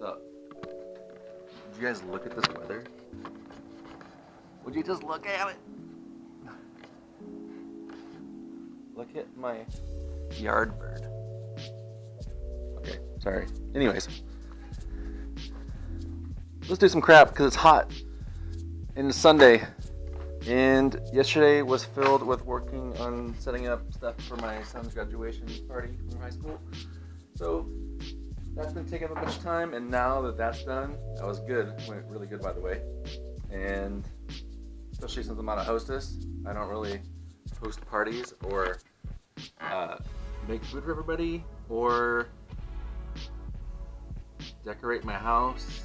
So, did you guys look at this weather? Would you just look at it? Look at my yard bird. Okay, sorry. Anyways, let's do some crap because it's hot. And it's Sunday. And yesterday was filled with working on setting up stuff for my son's graduation party from high school. So that's been taking up a bunch of time, and now that that's done, that was good. It went really good, by the way. And especially since I'm not a hostess, I don't really host parties or make food for everybody or decorate my house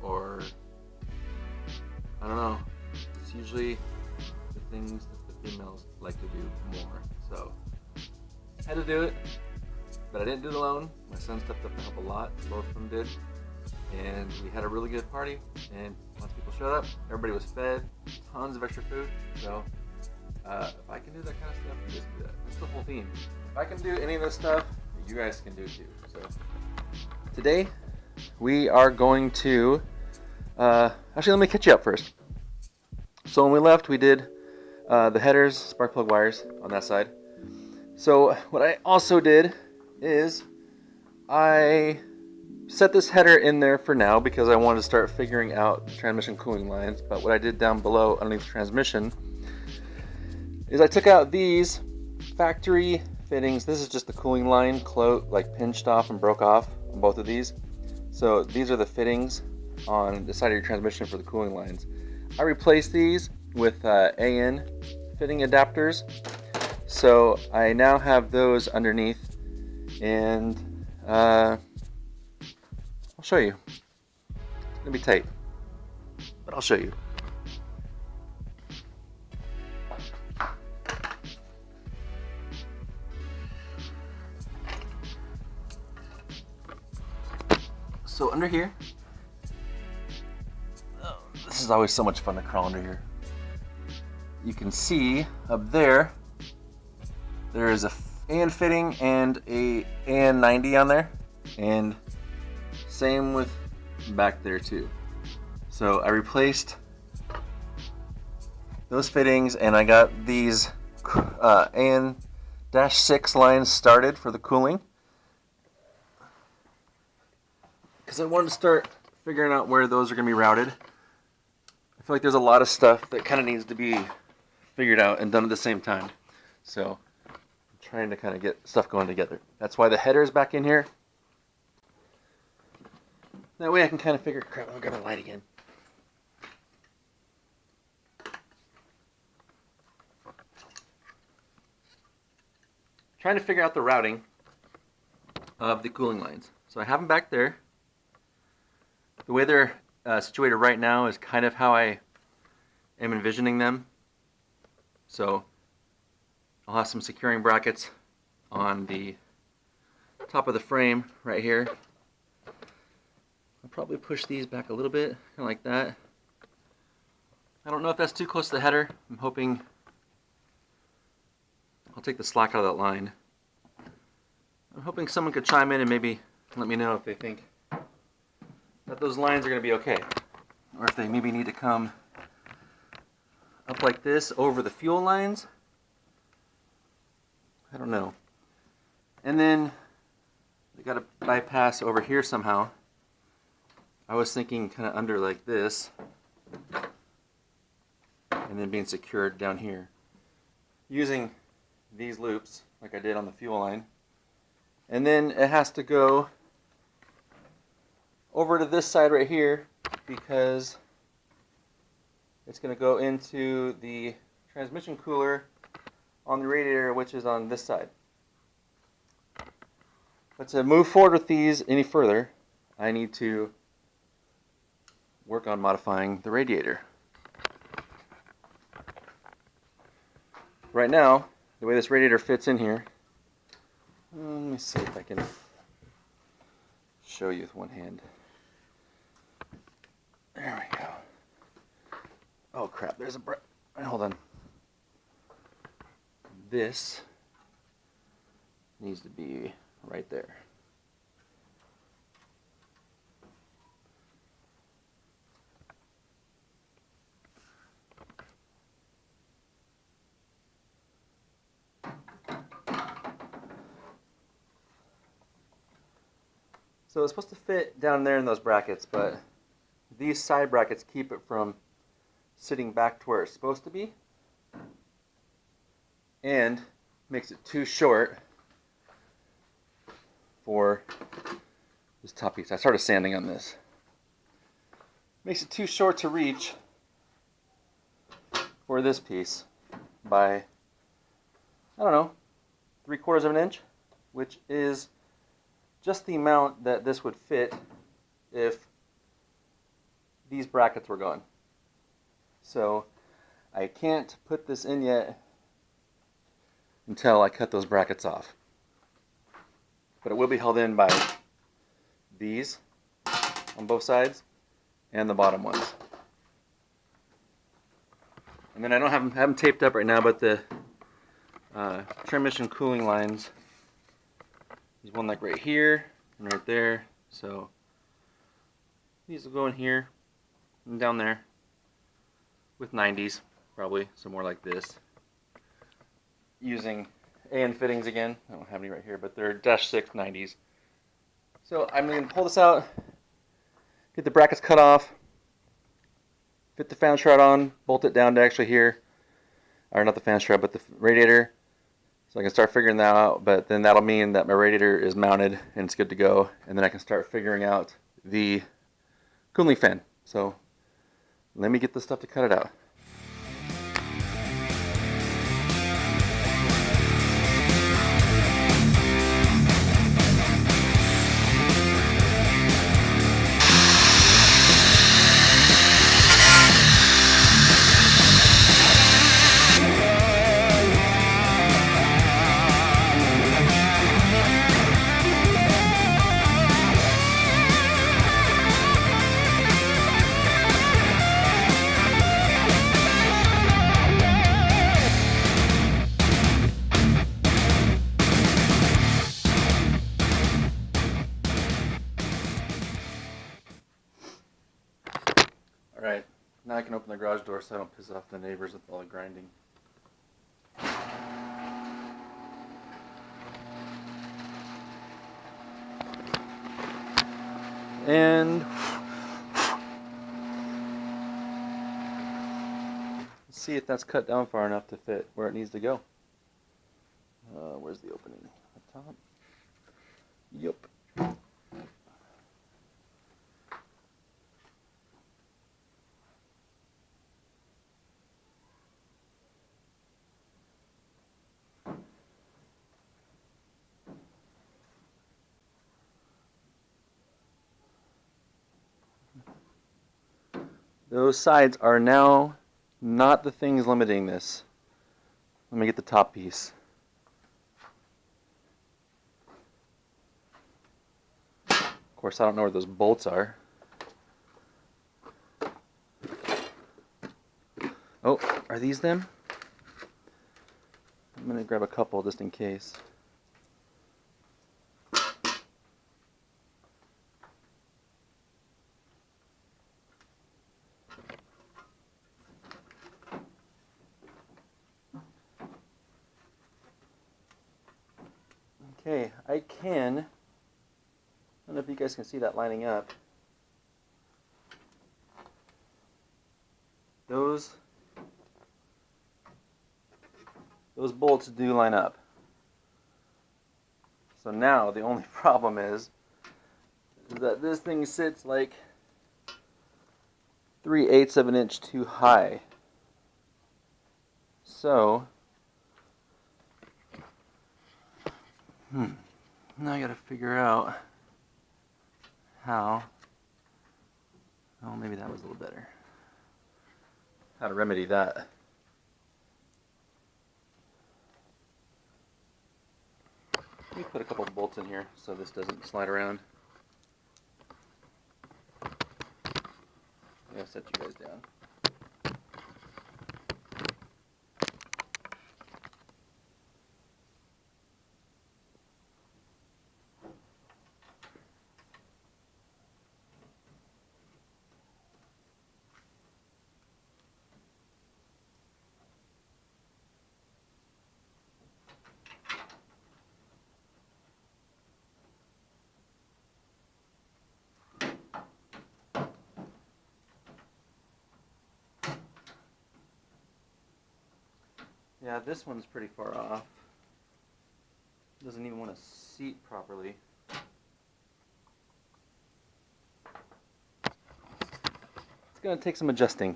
or I don't know. It's usually the things that the females like to do more. So I had to do it, but I didn't do it alone. My son stepped up to help a lot. Both of them did. And we had a really good party, and lots of people showed up. Everybody was fed, tons of extra food. So if I can do that kind of stuff, you guys can do that. That's the whole theme. If I can do any of this stuff, you guys can do too. So today we are going to actually, let me catch you up first. So when we left, we did the headers, spark plug wires on that side. So what I also did is I set this header in there for now because I wanted to start figuring out the transmission cooling lines. But what I did down below underneath the transmission is I took out these factory fittings. This is just the cooling line pinched off and broke off on both of these. So these are the fittings on the side of your transmission for the cooling lines. I replaced these with AN fitting adapters. So I now have those underneath, and I'll show you. It's gonna be tight, but I'll show you. So under here, this is always so much fun to crawl under here. You can see up there, there is a AN fitting and a AN 90 on there, and same with back there too. So I replaced those fittings, and I got these AN-6 lines started for the cooling, because I wanted to start figuring out where those are going to be routed. I feel like there's a lot of stuff that kind of needs to be figured out and done at the same time. So I'm trying to kind of get stuff going together. That's why the header is back in here. That way I can kind of figure, crap, I'll grab a light again. Trying to figure out the routing of the cooling lines. So I have them back there. The way they're situated right now is kind of how I am envisioning them. So I'll have some securing brackets on the top of the frame right here. I'll probably push these back a little bit, kind of like that. I don't know if that's too close to the header. I'm hoping I'll take the slack out of that line. I'm hoping someone could chime in and maybe let me know if they think that those lines are going to be okay, or if they maybe need to come up like this over the fuel lines. I don't know. And then they got to bypass over here somehow. I was thinking kind of under like this, and then being secured down here using these loops like I did on the fuel line. And then it has to go over to this side right here, because it's going to go into the transmission cooler on the radiator, which is on this side. But to move forward with these any further, I need to work on modifying the radiator. Right now, the way this radiator fits in here, let me see if I can show you with one hand. There we go. Oh crap, there's a hold on. This needs to be right there. So it's supposed to fit down there in those brackets, but these side brackets keep it from sitting back to where it's supposed to be, and makes it too short for this top piece. I started sanding on this. Makes it too short to reach for this piece by, I don't know, 3/4 of an inch, which is just the amount that this would fit if these brackets were gone. So I can't put this in yet until I cut those brackets off. But it will be held in by these on both sides and the bottom ones. And then I don't have them taped up right now, but the transmission cooling lines, there's one like right here and right there. So these will go in here and down there with 90s, probably somewhere like this. Using AN fittings again. I don't have any right here, but they're -6 90s. So I'm going to pull this out, get the brackets cut off, fit the fan shroud on, bolt it down to actually here, or not the fan shroud, but the radiator, so I can start figuring that out. But then that'll mean that my radiator is mounted and it's good to go, and then I can start figuring out the cooling fan. So let me get the stuff to cut it out. Alright, now I can open the garage door so I don't piss off the neighbors with all the grinding. And let's see if that's cut down far enough to fit where it needs to go. Where's the opening? Up top? Yup. Those sides are now not the things limiting this. Let me get the top piece. Of course, I don't know where those bolts are. Oh, are these them? I'm going to grab a couple just in case. Okay, I don't know if you guys can see that lining up. Those bolts do line up. So now the only problem is that this thing sits like 3/8 of an inch too high. So now I gotta figure out how, oh, maybe that was a little better, how to remedy that. Let me put a couple of bolts in here so this doesn't slide around. I'm gonna set you guys down. Yeah, this one's pretty far off. Doesn't even want to seat properly. It's going to take some adjusting.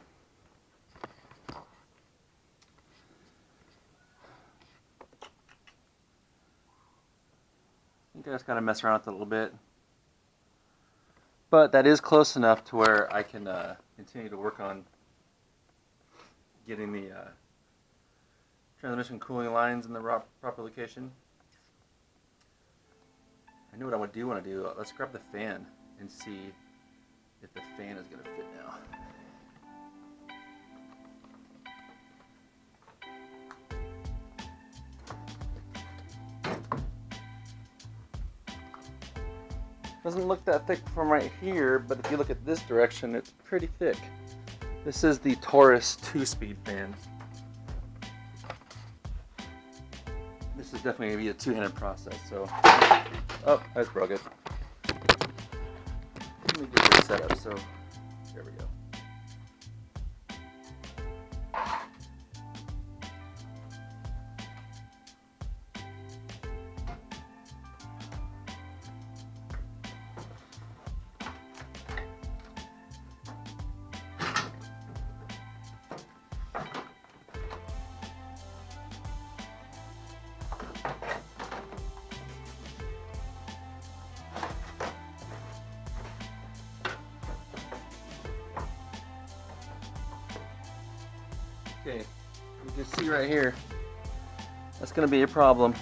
I think I just got to mess around with it a little bit. But that is close enough to where I can continue to work on getting the transmission cooling lines in the proper location. I know what I do want to do. Let's grab the fan and see if the fan is going to fit now. Doesn't look that thick from right here, but if you look at this direction, it's pretty thick. This is the Taurus 2-speed fan. This is definitely going to be a two-handed process, so... Oh, I just broke it. Let me get this set up, so... There we go. Okay, you can see right here, that's going to be a problem.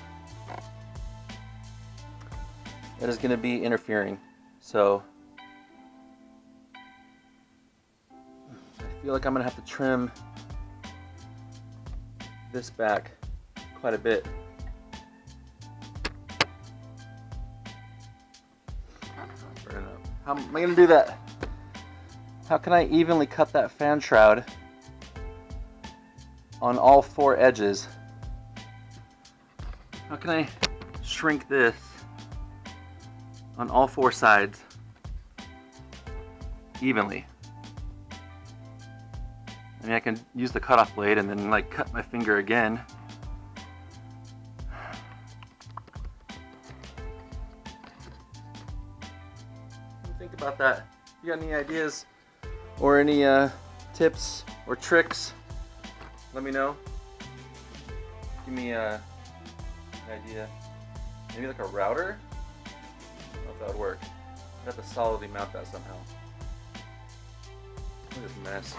That is going to be interfering. So, I feel like I'm going to have to trim this back quite a bit. How am I going to do that? How can I evenly cut that fan shroud on all four edges? How can I shrink this on all four sides evenly? I mean, I can use the cutoff blade and then like cut my finger again. Think about that. You got any ideas or any tips or tricks? Let me know. Give me an idea. Maybe like a router? I don't know if that would work. I'd have to solidly mount that somehow. Look at this mess.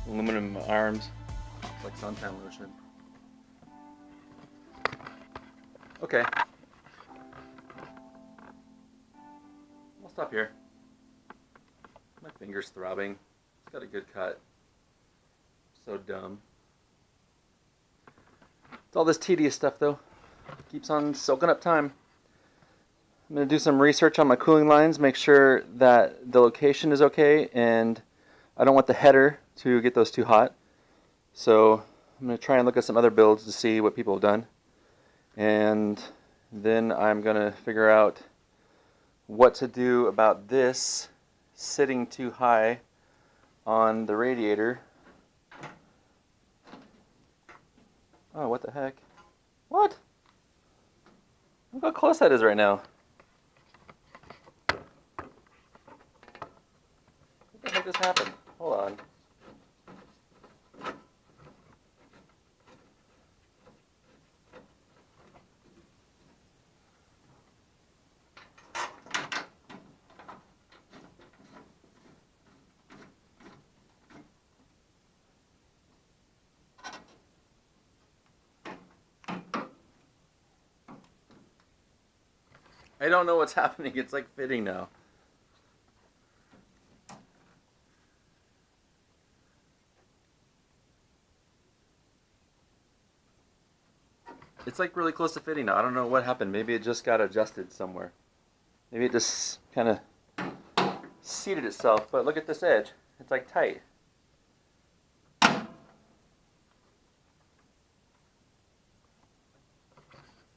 Aluminum arms. It's like suntan lotion. Okay. I'll stop here. My finger's throbbing. It's got a good cut. So dumb. It's all this tedious stuff though. Keeps on soaking up time. I'm going to do some research on my cooling lines, make sure that the location is okay, and I don't want the header to get those too hot. So I'm going to try and look at some other builds to see what people have done. And then I'm going to figure out what to do about this sitting too high on the radiator. Oh, what the heck? What? Look how close that is right now. What the heck just happened? Hold on. I don't know what's happening. It's like fitting now. It's like really close to fitting now. I don't know what happened. Maybe it just got adjusted somewhere. Maybe it just kind of seated itself. But look at this edge. It's like tight.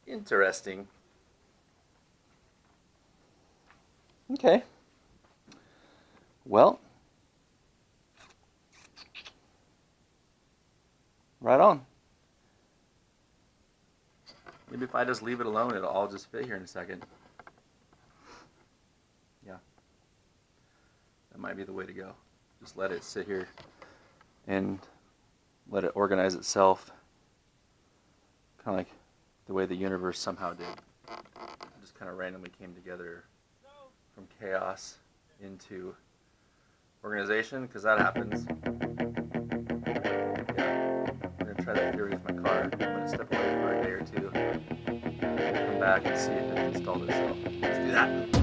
Interesting. Okay. Well, Right on. Maybe if I just leave it alone, it'll all just fit here in a second. Yeah. That might be the way to go. Just let it sit here and let it organize itself. Kind of like the way the universe somehow did. It just kind of randomly came together from chaos into organization, because that happens. Yeah. I'm going to try that theory with my car. I'm going to step away for a day or two. Come back and see if it installed itself. Let's do that.